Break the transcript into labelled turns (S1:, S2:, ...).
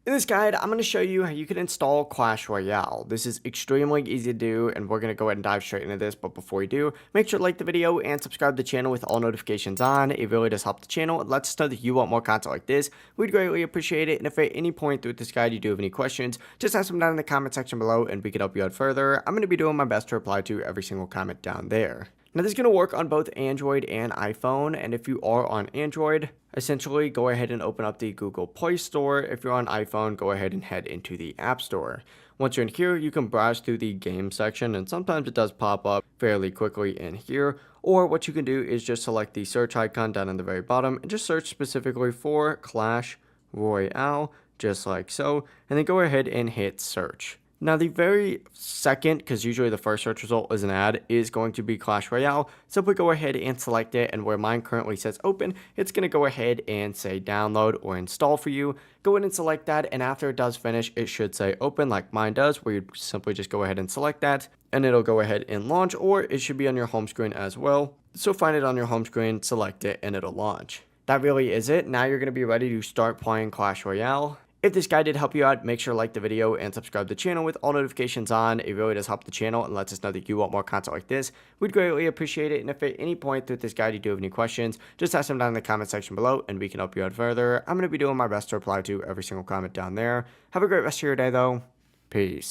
S1: In this guide, I'm going to show you how you can install Clash Royale. This is extremely easy to do, and we're going to go ahead and dive straight into this. But before we do, make sure to like the video and subscribe to the channel with all notifications on. It really does help the channel. It lets us know that you want more content like this. We'd greatly appreciate it. And if at any point through this guide you do have any questions, just ask them down in the comment section below, and we can help you out further. I'm going to be doing my best to reply to every single comment down there. Now, this is going to work on both Android and iPhone, and if you are on Android, essentially go ahead and open up the Google Play Store. If you're on iPhone, go ahead and head into the App Store. Once you're in here, you can browse through the game section, and sometimes it does pop up fairly quickly in here. Or what you can do is just select the search icon down in the very bottom and just search specifically for Clash Royale, just like so, and then go ahead and hit search. Now, the very second, because usually the first search result is an ad, is going to be Clash Royale. Simply go ahead and select it, and where mine currently says open, it's going to go ahead and say download or install for you. Go ahead and select that, and after it does finish, it should say open like mine does, where you simply just go ahead and select that, and it'll go ahead and launch, or it should be on your home screen as well. So find it on your home screen, select it, and it'll launch. That really is it. Now you're going to be ready to start playing Clash Royale. If this guide did help you out, make sure to like the video and subscribe to the channel with all notifications on. It really does help the channel and lets us know that you want more content like this. We'd greatly appreciate it. And if at any point through this guide you do have any questions, just ask them down in the comment section below and we can help you out further. I'm going to be doing my best to reply to every single comment down there. Have a great rest of your day though. Peace.